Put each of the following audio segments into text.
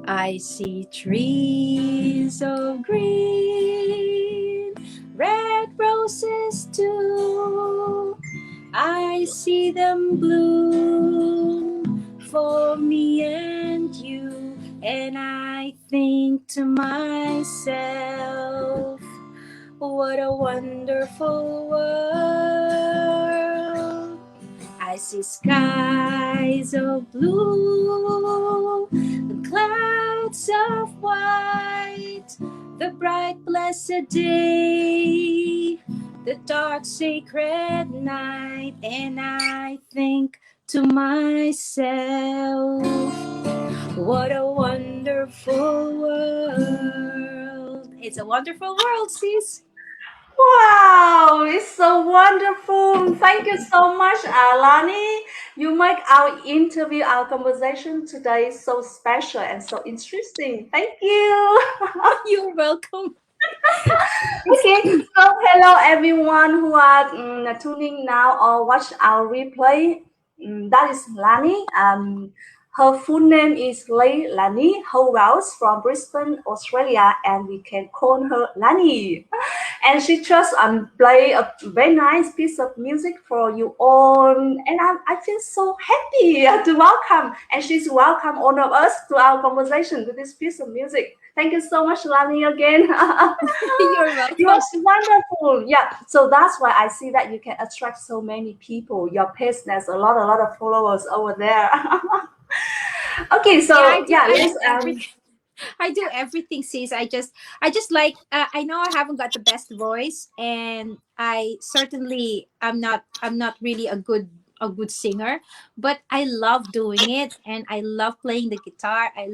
I see trees of green, red roses too. I see them bloom for me and you, and I think to myself, what a wonderful world. I see skies of blue, and clouds of white, the bright blessed day, the dark sacred night, and I think to myself, what a wonderful world. It's a wonderful world, sis. Wow, it's so wonderful. Thank you so much, Lani. You make our interview, our conversation today so special and so interesting. Thank you. You're welcome. Okay, so hello everyone who are tuning now or watch our replay. That is Lani. Her full name is Lailani Howells from Brisbane, Australia, and we can call her Lani. And she just play a very nice piece of music for you all, and I feel so happy to welcome, and she's welcome all of us to our conversation with this piece of music. Thank you so much, Lani, again. You're You are welcome. wonderful. Yeah. So that's why I see that you can attract so many people. Your page has a lot of followers over there. Okay. Yeah, So yeah, I let's do everything. I do everything, sis. I just like. I know I haven't got the best voice, and I certainly I'm not really a good singer, but I love doing it, and I love playing the guitar. I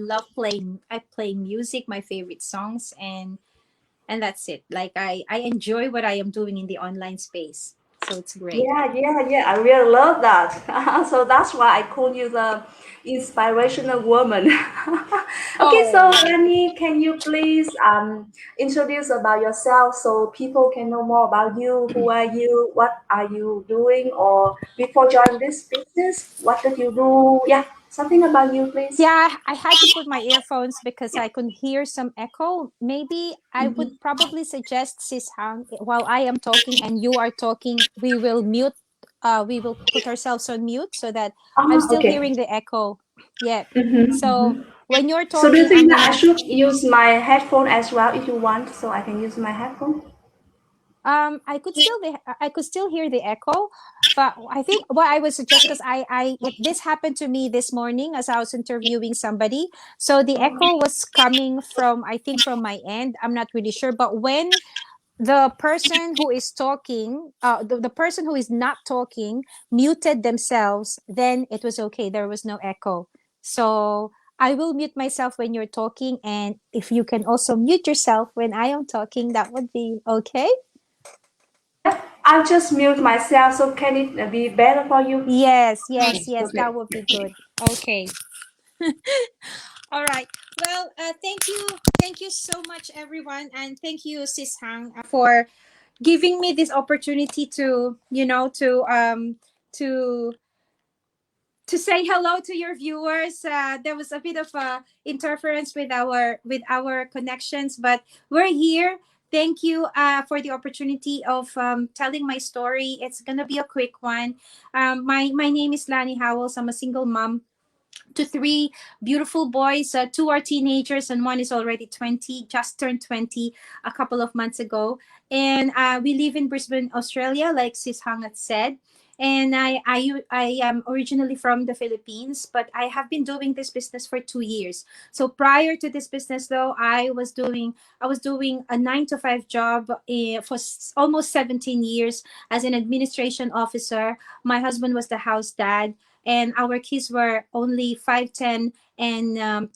play music, my favorite songs, and that's it. Like I enjoy what I am doing in the online space, so it's great. yeah. I really love that. So that's why I call you the inspirational woman. Okay, so Oh. Lani, can you please introduce about yourself so people can know more about you? Who are you? What are you doing? Or before joining this business, what did you do? Yeah, something about you, please. Yeah, I had to put my earphones because I could hear some echo. Maybe I would probably suggest, Sis Hang, while I am talking and you are talking, we will put ourselves on mute so that I'm Ah, still okay. hearing the echo. Yeah. So when you're So do you talking, I'm think that I gonna should use my headphone as well if you want, so I can use my headphone? I could still hear the echo, but I think what I would suggest, because this happened to me this morning as I was interviewing somebody, so the echo was coming from, I think, from my end. I'm not really sure, but when the person who is talking, the person who is not talking muted themselves, then it was okay, there was no echo. So I will mute myself when you're talking, and if you can also mute yourself when I am talking, that would be okay. Yeah, I'll just mute myself. So can it be better for you? Yes, yes, yes, Okay. that would be good. Okay. All right. Well, thank you so much, everyone, and thank you, Sis Hang, for giving me this opportunity to, to to say hello to your viewers. There was a bit of interference with our connections, but we're here. Thank you for the opportunity of telling my story. It's gonna be a quick one. My name is Lailani Howells. I'm a single mom to three beautiful boys. Two are teenagers, and one is already 20, just turned 20 a couple of months ago. And we live in Brisbane, Australia, like Sis Hang had said. And I am originally from the Philippines, but I have been doing this business for 2 years. So prior to this business, though, I was doing a 9 to 5 job for almost 17 years as an administration officer. My husband was the house dad, and our kids were only 5, 10, and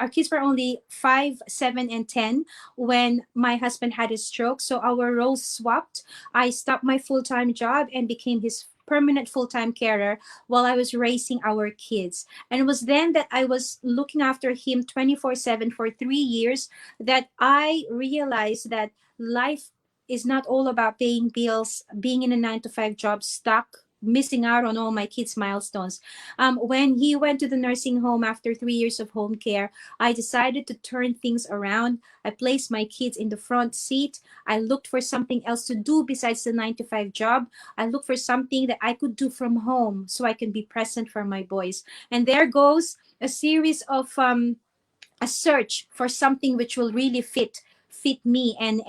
our kids were only 5, 7, and 10 when my husband had a stroke. So our roles swapped. I stopped my full-time job and became his permanent full-time carer while I was raising our kids. And it was then that I was looking after him 24/7 for 3 years that I realized that life is not all about paying bills, being in a 9 to 5 job, stuck missing out on all my kids' milestones. When he went to the nursing home after 3 years of home care, I decided to turn things around. I placed my kids in the front seat. I looked for something else to do besides the 9 to 5 job. I looked for something that I could do from home so I can be present for my boys. And there goes a series of a search for something which will really fit me and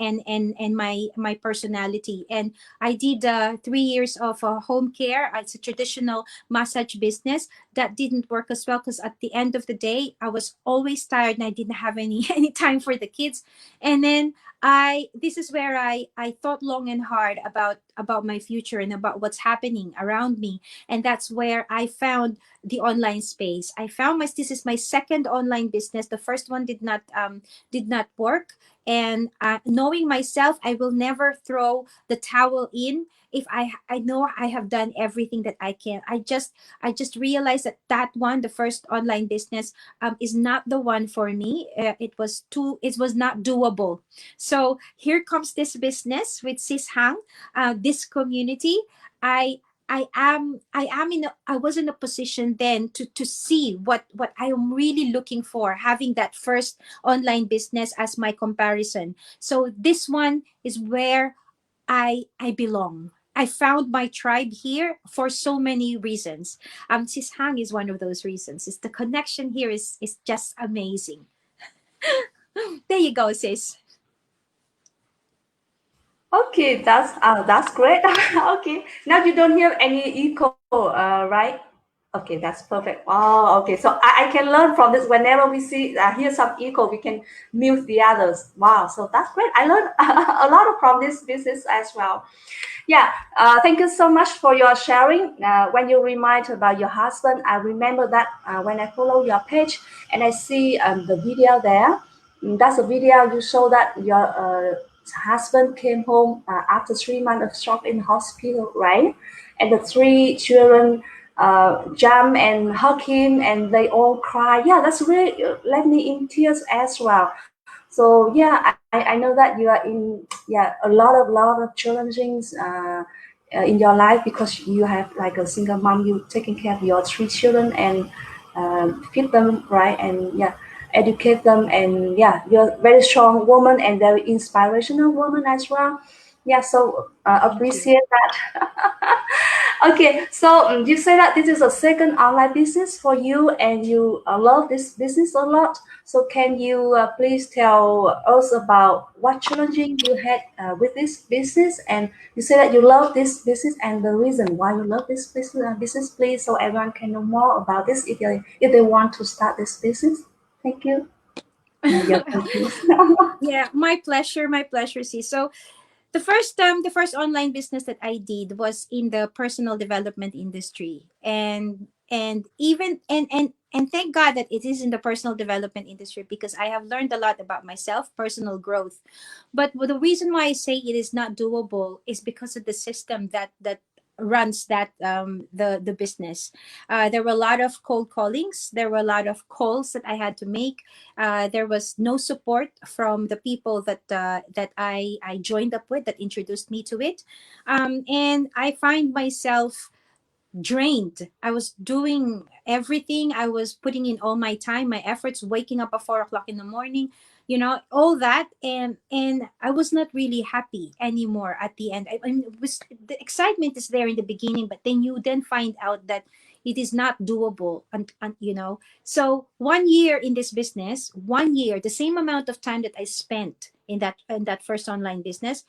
my personality. And I did 3 years of home care. It's a traditional massage business that didn't work as well because at the end of the day I was always tired and I didn't have any any time for the kids. And then I this is where I thought long and hard about my future and about what's happening around me. And that's where I found the online space. I found this is my second online business. The first one did not work. And knowing myself, I will never throw the towel in if I know I have done everything that I can. I just realized that the first online business, is not the one for me. It was not doable. So here comes this business with Sis Hang, this community. I I was in a position then to see what I am really looking for, having that first online business as my comparison. So this one is where I belong. I found my tribe here for so many reasons. Sis Hang is one of those reasons. It's the connection here is just amazing. There you go, sis. Okay, that's great. Okay, now you don't hear any echo, right? Okay, that's perfect. Oh, okay. So I can learn from this. Whenever we see hear some echo, we can mute the others. Wow, so that's great. I learned a lot from this business as well. Yeah, thank you so much for your sharing. When you remind about your husband, I remember that when I follow your page and I see the video there. That's a video you show that your husband came home after 3 months of shock in hospital, right? And the three children jump and hug him, and they all cry. Yeah, that's really left me in tears as well. So yeah, I know that you are in a lot of challenging in your life because you have like a single mom, you taking care of your three children and feed them right and yeah, educate them, and yeah, you're a very strong woman and very inspirational woman as well. Yeah, so Thank you. appreciate that. Okay, so you say that this is a second online business for you and you love this business a lot. So can you please tell us about what challenging you had with this business? And you say that you love this business and the reason why you love this business, please, so everyone can know more about this if they want to start this business. Thank you. You're confused. Yeah, my pleasure, sis. So the first online business that I did was in the personal development industry. And even and thank God that it is in the personal development industry because I have learned a lot about myself, personal growth. But the reason why I say it is not doable is because of the system that runs the business. There were a lot of cold callings. There were a lot of calls that I had to make. There was no support from the people that I joined up with that introduced me to it. And I find myself drained. I was doing everything. I was putting in all my time, my efforts, waking up at 4 o'clock in the morning, all that, and I was not really happy anymore at the end. I mean, the excitement is there in the beginning, but then you then find out that it is not doable, and. So 1 year in this business, 1 year, the same amount of time that I spent in that first online business,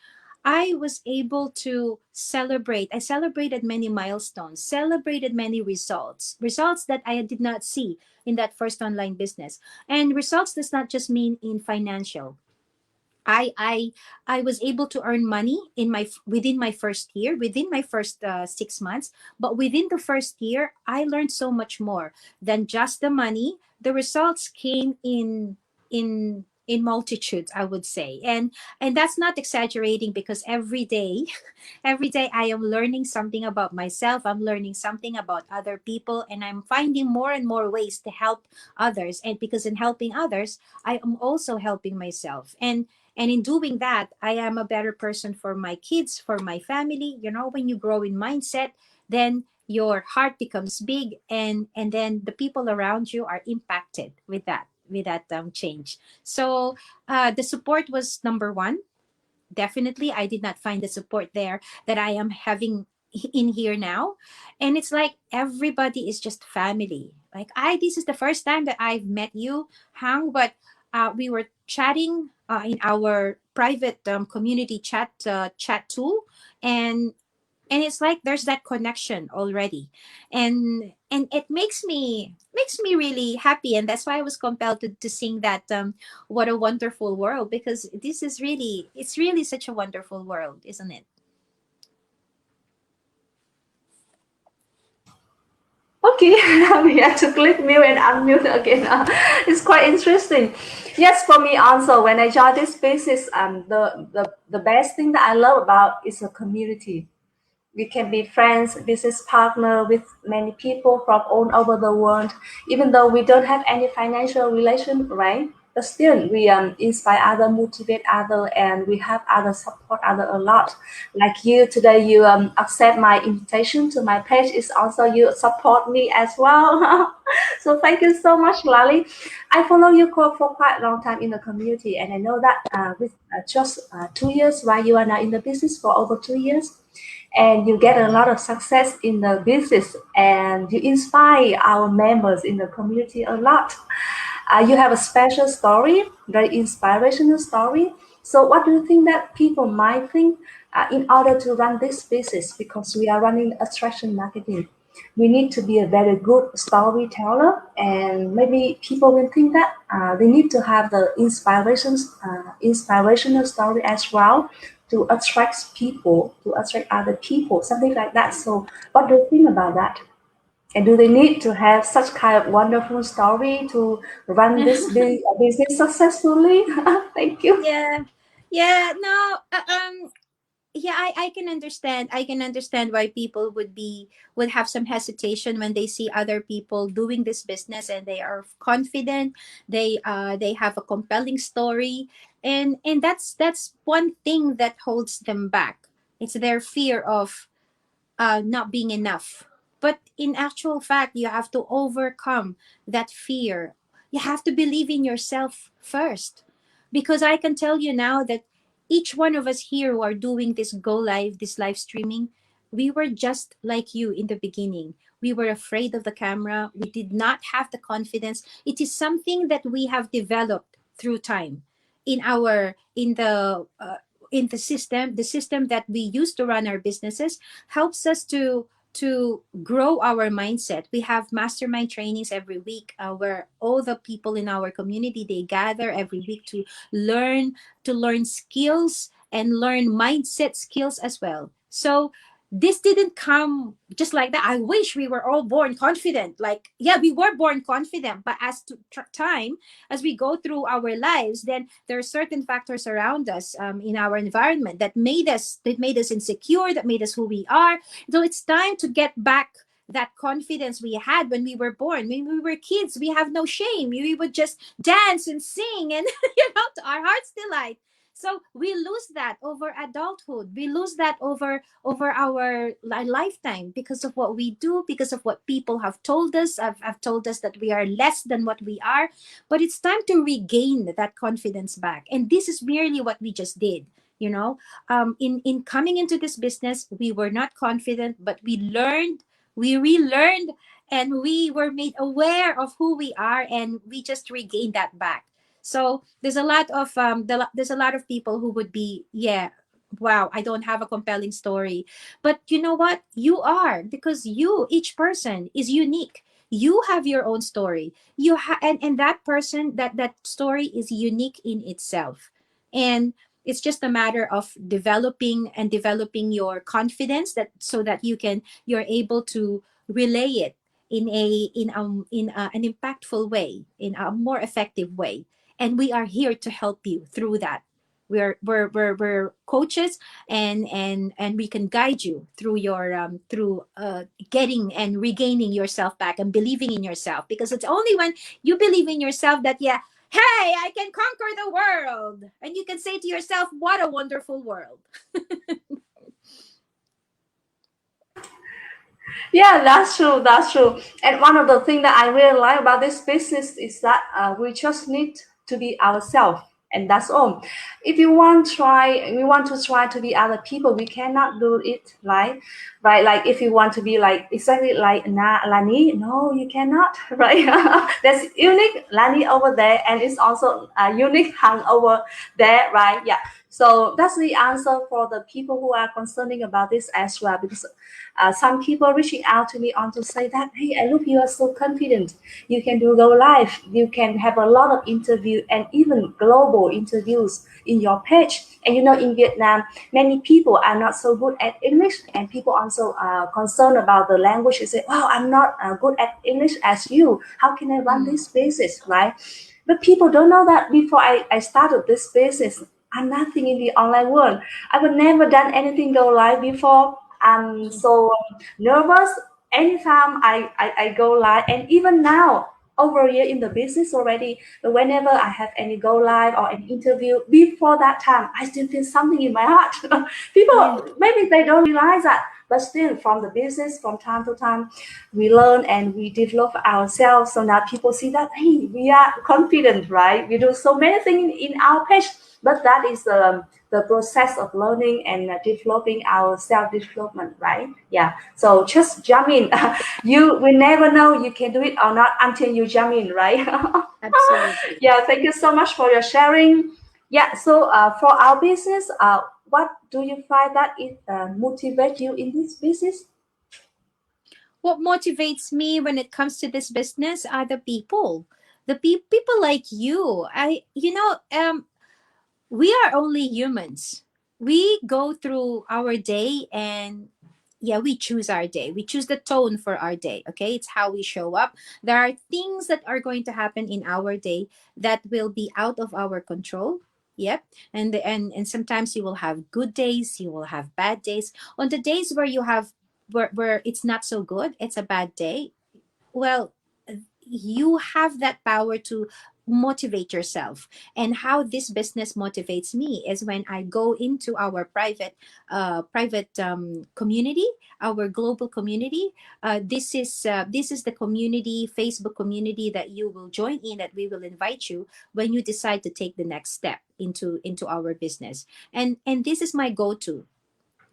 I was able to celebrate. I celebrated many milestones, celebrated many results that I did not see in that first online business. And results does not just mean in financial. I I I was able to earn money within my first year, within my first 6 months. But within the first year, I learned so much more than just the money. The results came in multitudes, I would say, and that's not exaggerating because every day, every day I am learning something about myself. I'm learning something about other people, and I'm finding more and more ways to help others. And because in helping others, I am also helping myself. And in doing that, I am a better person for my kids, for my family. When you grow in mindset, then your heart becomes big, and then the people around you are impacted with that change. So the support was number one. Definitely I did not find the support there that I am having in here now. And it's like everybody is just family. Like, I this is the first time that I've met you, Hang, but we were chatting in our private community chat tool, and it's like there's that connection already, and it makes me really happy, and that's why I was compelled to sing that what a wonderful world, because this is really, it's really such a wonderful world, isn't it? Okay, we have to click mute and unmute again. It's quite interesting. Yes, for me also, when I joined this business, the best thing that I love about is a community. We can be friends, business partner with many people from all over the world, even though we don't have any financial relation, right? But still, we inspire other, motivate other, and we have other support other a lot. Like you today, you accept my invitation to my page. Is also you support me as well. So thank you so much, Lali. I follow you for quite a long time in the community, and I know that with just 2 years, right? You are now in the business for over 2 years, and you get a lot of success in the business, and you inspire our members in the community a lot. You have a special story, very inspirational story. So what do you think that people might think in order to run this business? Because we are running attraction marketing, we need to be a very good storyteller, and maybe people will think that they need to have the inspirational story as well to attract people, to attract other people, something like that. So what do you think about that? And do they need to have such kind of wonderful story to run this business successfully? Thank you. Yeah, yeah, no, yeah, I can understand, I can understand why people would have some hesitation when they see other people doing this business, and they are confident, they have a compelling story, and that's one thing that holds them back. It's their fear of not being enough. But in actual fact, you have to overcome that fear. You have to believe in yourself first. Because I can tell you now that each one of us here who are doing this go live, this live streaming, we were just like you in the beginning. We were afraid of the camera. We did not have the confidence. It is something that we have developed through time in our in the system that we use to run our businesses helps us to grow our mindset. We have mastermind trainings every week, where all the people in our community, they gather every week to learn skills and learn mindset skills as well. So this didn't come just like that. I wish we were all born confident. Like, yeah, we were born confident, but as to time, as we go through our lives, then there are certain factors around us, in our environment, that made us insecure, that made us who we are. So it's time to get back that confidence we had when we were born. When we were kids, we have no shame. We would just dance and sing, and to our heart's delight. So we lose that over adulthood. We lose that over our lifetime, because of what we do, because of what people have told us that we are less than what we are. But it's time to regain that confidence back, and this is merely what we just did. In coming into this business, we were not confident, but we learned, we relearned, and we were made aware of who we are, and we just regained that back. So there's a lot of there's a lot of people who would be, yeah, wow, I don't have a compelling story. But you know what? You are, because you, each person is unique. You have your own story. And that person, that story is unique in itself. And it's just a matter of developing your confidence, that so that you're able to relay it in an impactful way, in a more effective way. And we are here to help you through that. We're coaches, and we can guide you through your through getting and regaining yourself back, and believing in yourself, because it's only when you believe in yourself that, yeah, hey, I can conquer the world, and you can say to yourself, what a wonderful world. Yeah, that's true. That's true. And one of the things that I really like about this business is that we just need to be ourselves, and that's all. If you want try, we want to try to be other people. We cannot do it, right. Like if you want to be like exactly like Lani, no, you cannot, right? There's unique Lani over there, and it's also unique Han over there, right? Yeah. So that's the answer for the people who are concerning about this as well, because some people reaching out to me on to say that, hey, I look, you are so confident. You can do go live. You can have a lot of interview and even global interviews in your page. And you know, in Vietnam, many people are not so good at English, and people also concerned about the language. They say, "Wow, I'm not good at English as you. How can I run Mm, this business?" Right? But people don't know that before I started this business, I'm nothing in the online world. I would never done anything go live before. I'm mm, so nervous anytime I go live, and even now over a year in the business already, but whenever I have any go live or an interview before that time, I still feel something in my heart. yeah. People maybe they don't realize that, but still from the business, from time to time we learn and we develop ourselves, so now people see that, hey, we are confident, right? We do so many things in our page, but that is the process of learning and developing our self development, right? Yeah, so just jump in. You will never know you can do it or not until you jump in, right? Absolutely. Yeah, thank you so much for your sharing. Yeah, so for our business, what do you find that it motivates you in this business? What motivates me when it comes to this business are the people. The people like you. We are only humans. We go through our day, and yeah, we choose our day. We choose the tone for our day. Okay. It's how we show up. There are things that are going to happen in our day that will be out of our control. Yep. And sometimes you will have good days, you will have bad days. On the days where you have where it's not so good, it's a bad day. Well, you have that power to motivate yourself. And how this business motivates me is when I go into our private community, our global community. This is the community, Facebook community, that you will join in, that we will invite you when you decide to take the next step into our business. And this is my go-to.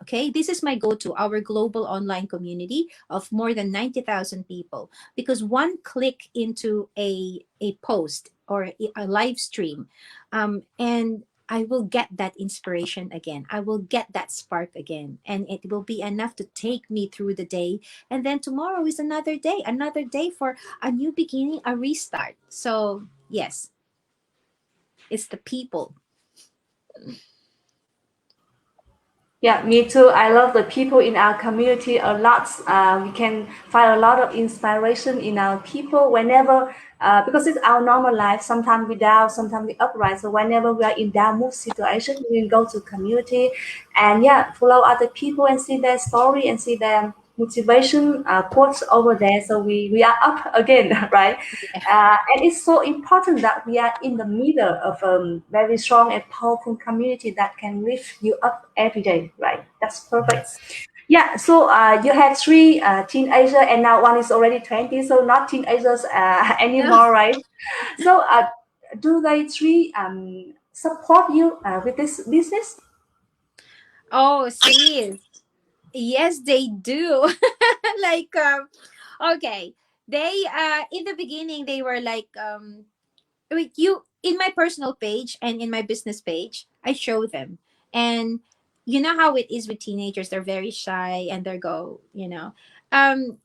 Okay, this is my go to, our global online community of more than 90,000 people. Because one click into a post or a live stream, and I will get that inspiration again. I will get that spark again. And it will be enough to take me through the day. And then tomorrow is another day for a new beginning, a restart. So, yes, it's the people. Yeah, me too. I love the people in our community a lot. We can find a lot of inspiration in our people whenever, because it's our normal life. Sometimes we down, sometimes we upright. So whenever we are in down mood situation, we will go to community and yeah, follow other people and see their story and see their motivation quotes over there. So we are up again, right? Yeah. And it's so important that we are in the middle of a very strong and powerful community that can lift you up every day, right? That's perfect. Yes. Yeah, so you have three teenagers and now one is already 20, so not teenagers No. anymore, right? So do they three support you with this business? Oh, sis. Yes, they do. Like, okay. They in the beginning they were like, wait, you, in my personal page and in my business page, I show them. And you know how it is with teenagers, they're very shy and they go. Um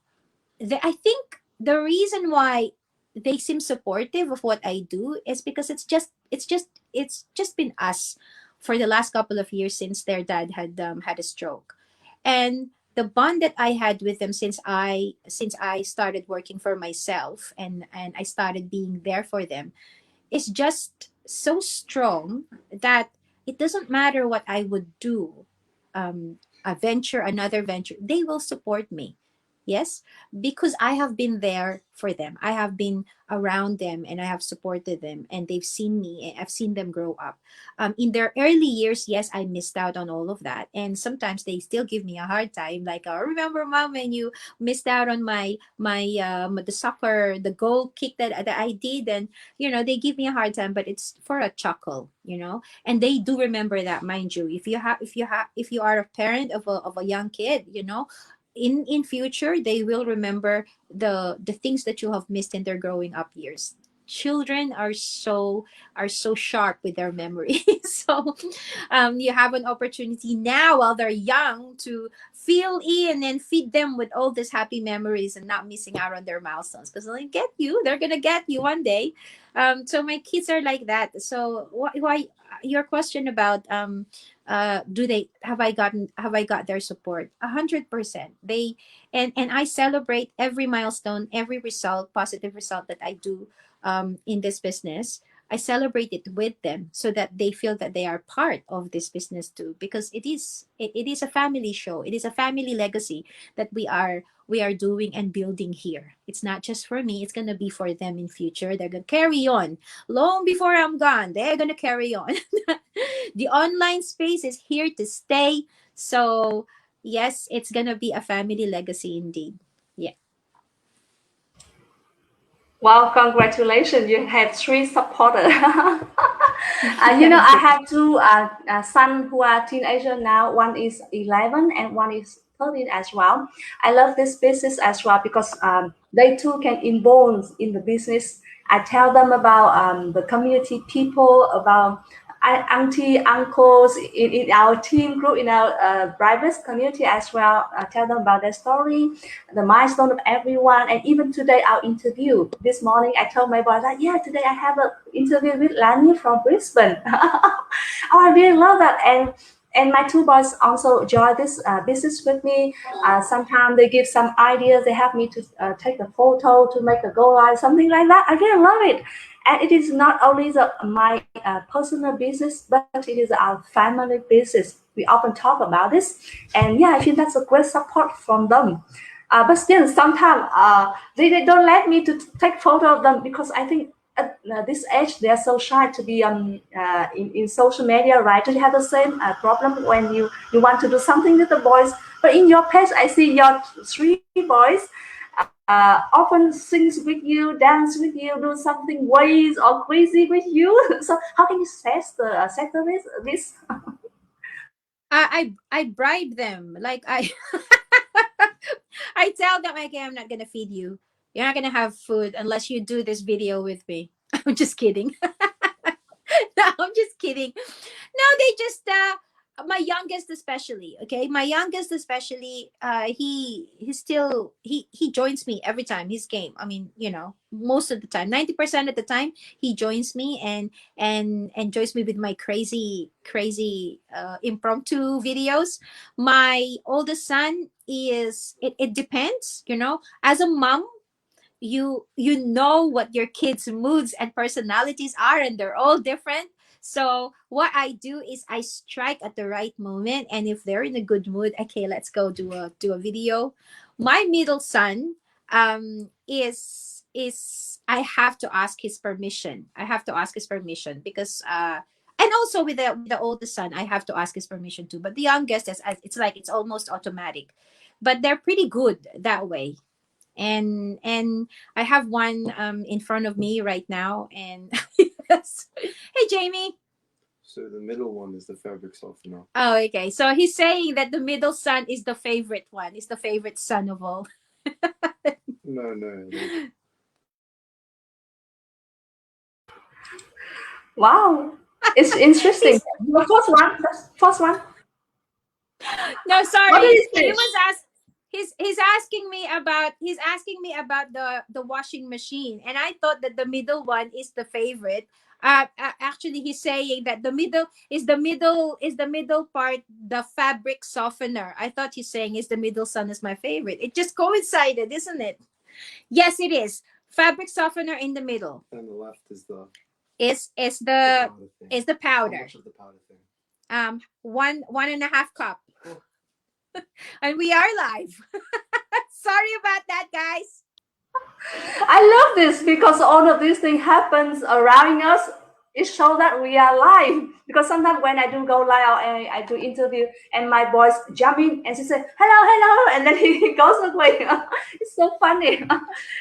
I think the reason why they seem supportive of what I do is because it's just been us for the last couple of years since their dad had a stroke. And the bond that I had with them since I started working for myself, and I started being there for them, is just so strong that it doesn't matter what I would do, a venture, another venture, they will support me. Yes, because I have been there for them. I have been around them and I have supported them, and they've seen me and I've seen them grow up. In their early years, yes, I missed out on all of that. And sometimes they still give me a hard time. Like, remember, mom, when you missed out on the soccer, the goal kick that I did, and they give me a hard time, but it's for a chuckle. And they do remember that, mind you. If you are a parent of a young kid, in future they will remember the things that you have missed in their growing up years. Children are so sharp with their memory. So you have an opportunity now while they're young to fill in and feed them with all these happy memories and not missing out on their milestones, because they're gonna get you one day. So my kids are like that. So why your question about do they have I got their support? 100%. And I celebrate every milestone, every result, positive result that I do in this business. I celebrate it with them so that they feel that they are part of this business too, because it is a family show. It is a family legacy that we are doing and building here. It's not just for me, it's going to be for them in future. They're going to carry on long before I'm gone. They're going to carry on. The online space is here to stay. So, yes, it's going to be a family legacy indeed. Yeah. Well, congratulations! You have three supporters. I Thank you. have two sons who are teenagers now. One is 11 and one is 13 as well. I love this business as well because they too can involve in the business. I tell them about the community people, about auntie, uncles in our team group, in our private community as well. I tell them about their story, the milestone of everyone, and even today our interview. This morning I told my boss that yeah, today I have an interview with Lani from Brisbane. Oh, I really love that, and my two boys also join this business with me. Sometimes they give some ideas. They help me to take a photo, to make a go live, something like that. I really love it. And it is not only my personal business, but it is our family business. We often talk about this. And yeah, I think that's a great support from them. But still, sometimes they don't let me to take photo of them because I think at this age they are so shy to be in social media, right? Do you have the same problem when you want to do something with the boys? But in your page, I see your three boys often sings with you, dance with you, do something ways or crazy with you. So how can you settle this? I bribe them. Like I tell them, okay, I'm not gonna feed you. You're not gonna have food unless you do this video with me. I'm just kidding. No, I'm just kidding. No, they just my youngest especially, okay? My youngest especially, he joins me every time his game. I mean, most of the time, 90% of the time, he joins me and joins me with my crazy impromptu videos. My oldest son it depends, as a mom, you know what your kids moods and personalities are, and they're all different. So what I do is I strike at the right moment, and if they're in a good mood, okay, let's go do a video. My middle son is I have to ask his permission. I have to ask his permission because and also with the oldest son, I have to ask his permission too. But the youngest is, it's like it's almost automatic. But they're pretty good that way. And I have one in front of me right now. And yes. Hey, Jamie. So the middle one is the fabric softener. Oh, okay. So he's saying that the middle son is the favorite one. Is the favorite son of all. No, no. Wow, it's interesting. He's The first one. no, What sorry. is He this? was asked. He's asking me about the washing machine, and I thought that the middle one is the favorite. Actually, he's saying that the middle part, the fabric softener. I thought he's saying is the middle son is my favorite. It just coincided, isn't it? Yes, it is. Fabric softener in the middle And the left is the is the the powder thing. is the How powder. much of the powder thing? One and a half cup, and we are live. Sorry about that, guys. I love this because all of these things happens around us. It shows that we are live. Because sometimes when I do go live or I do interview and my boys jump in and she say hello, hello, and then he goes away. It's so funny.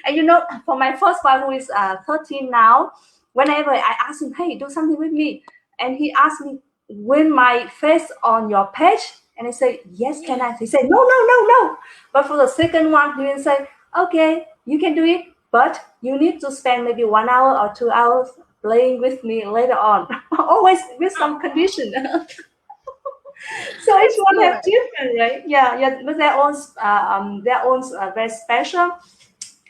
And for my first one who is 13 now, whenever I ask him, hey, do something with me, and he asks me, will my face on your page? And I say, yes, can I? He said, no, no, no, no. But for the second one, he will say, okay, you can do it, but you need to spend maybe 1 hour or 2 hours playing with me later on. Always with some condition. So each That's one have good. different, right? Yeah, yeah, with their own very special.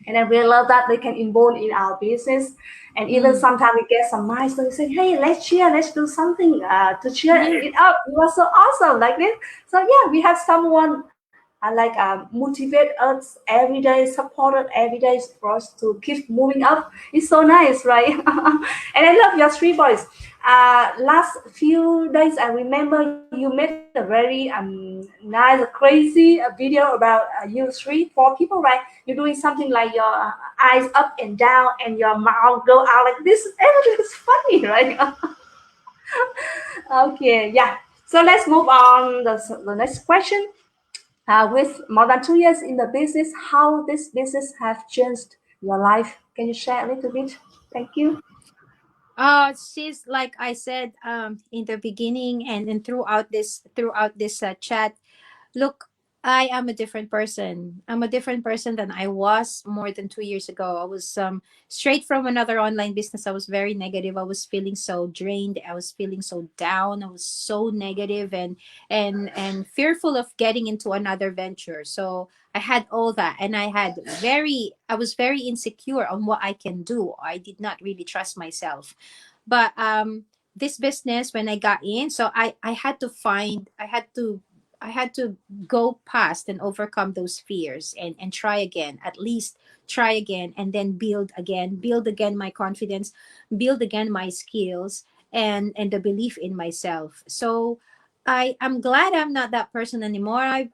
And then we love that they can involve in our business. And even Mm. sometimes we get some milestone, we say, hey, let's cheer, let's do something to cheer Yeah. it up. You are so awesome like this. So yeah, we have someone motivate us every day, supported every day for us to keep moving up. It's so nice, right? And I love your three boys. Last few days, I remember you made a very nice, crazy video about you three, four people, right? You're doing something like your eyes up and down and your mouth go out like this. Everything is funny, right? Okay, yeah. So let's move on the next question. With more than 2 years in the business, how this business have changed your life? Can you share a little bit? Thank you. She's like I said in the beginning and throughout this chat. Look, I am a different person. I'm a different person than I was more than 2 years ago. I was straight from another online business. I was very negative. I was feeling so drained. I was feeling so down. I was so negative and fearful of getting into another venture. So I had all that, and I was very insecure on what I can do. I did not really trust myself. But this business, when I got in, so I had to find I had to go past and overcome those fears and try again, at least try again, and then build again my confidence, build again my skills and the belief in myself. So I'm glad I'm not that person anymore.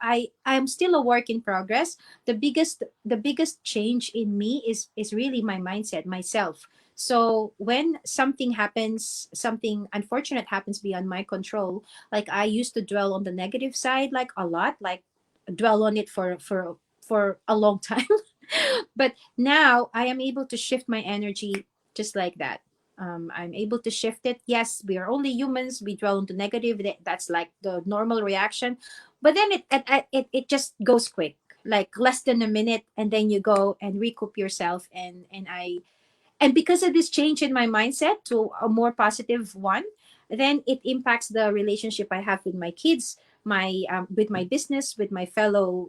I'm still a work in progress. The biggest change in me is really my mindset, myself. So when something happens, something unfortunate happens beyond my control, like I used to dwell on the negative side like a lot, like dwell on it for a long time. But now I am able to shift my energy just like that. I'm able to shift it. Yes, we are only humans. We dwell on the negative. That's like the normal reaction. But then it just goes quick, like less than a minute, and then you go and recoup yourself. And because of this change in my mindset to a more positive one, then it impacts the relationship I have with my kids, my with my business, with my fellow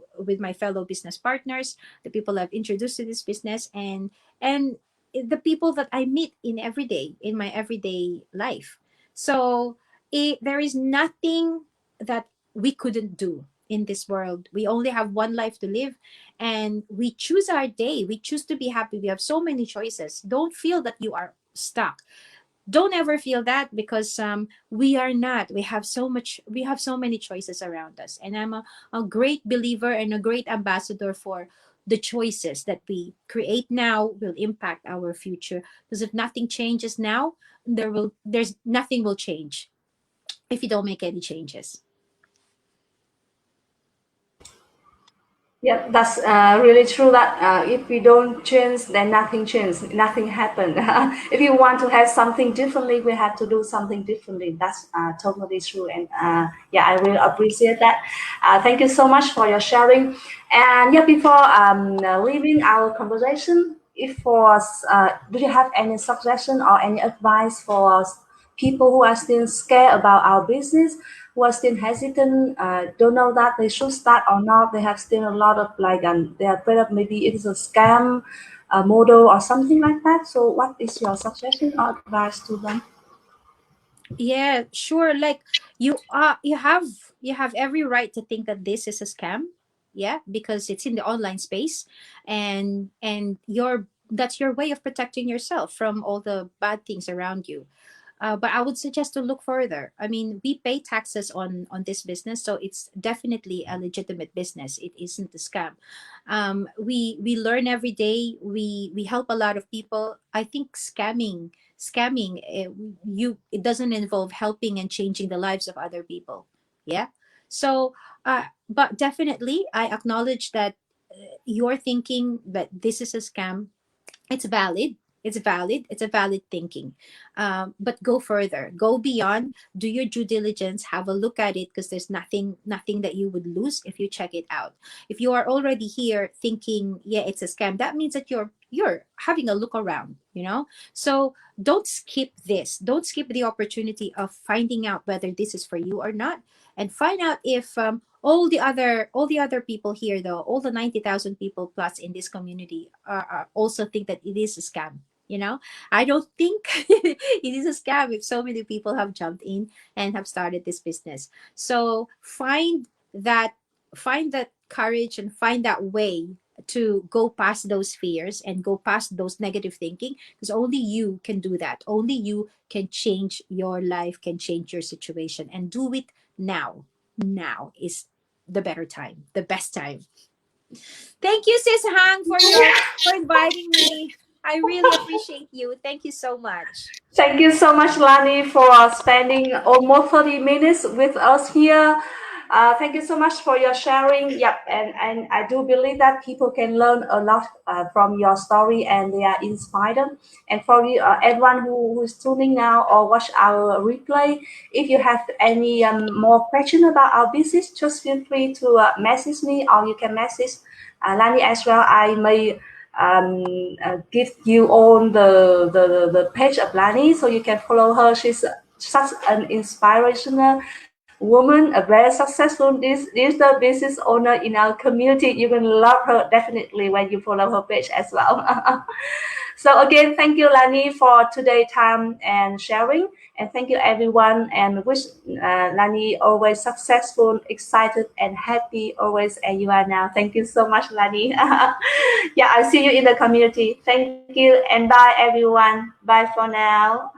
business partners, the people I've introduced to this business, and the people that I meet in my everyday life. So there is nothing that we couldn't do in this world. We only have one life to live, and we choose our day. We choose to be happy. We have so many choices. Don't feel that you are stuck. Don't ever feel that, because we are not. We have so many choices around us, and I'm a great believer and a great ambassador for the choices that we create now will impact our future. Because if nothing changes now, there's nothing will change if you don't make any changes. Yeah, that's really true that if we don't change, then nothing changes, nothing happen. If you want to have something differently, we have to do something differently. That's totally true. And yeah, I really appreciate that. Thank you so much for your sharing. And yeah, before leaving our conversation, if for do you have any suggestion or any advice for people who are still scared about our business, who are still hesitant, don't know that they should start or not. They have still a lot of they are afraid of maybe it is a scam model or something like that. So, what is your suggestion or advice to them? Yeah, sure. Like you have every right to think that this is a scam. Yeah, because it's in the online space, and that's your way of protecting yourself from all the bad things around you. But I would suggest to look further. I mean, we pay taxes on this business, so it's definitely a legitimate business. It isn't a scam. We learn every day. We help a lot of people. I think scamming it doesn't involve helping and changing the lives of other people. Yeah. So, but definitely, I acknowledge that you're thinking that this is a scam. It's valid. It's a valid thinking. But go further, go beyond, do your due diligence, have a look at it, because there's nothing that you would lose if you check it out. If you are already here thinking, yeah, it's a scam, that means that you're having a look around, you know. So don't skip this, don't skip the opportunity of finding out whether this is for you or not, and find out if all the other people here, though, all the 90,000 people plus in this community are also think that it is a scam. You know, I don't think it is a scam if so many people have jumped in and have started this business. So that find that courage and find that way to go past those fears and go past those negative thinking, because only you can do that. Only you can change your life, can change your situation, and do it now. Now is the better time, the best time. Thank you, Sis Hang, for inviting me. I really appreciate you. Thank you so much. Thank you so much, Lani, for spending almost 30 minutes with us here. Thank you so much for your sharing. Yep, and I do believe that people can learn a lot from your story and they are inspired. And for you, everyone who is tuning now or watch our replay, if you have any more question about our business, just feel free to message me or you can message Lani as well. I may give you all the page of Lani so you can follow her. She's such an inspirational woman, a very successful digital business owner in our community. You will love her definitely when you follow her page as well. So again, thank you, Lani, for today time and sharing. And thank you, everyone. And wish Lani always successful, excited, and happy always. And you are now. Thank you so much, Lani. Yeah, I'll see you in the community. Thank you, and bye, everyone. Bye for now.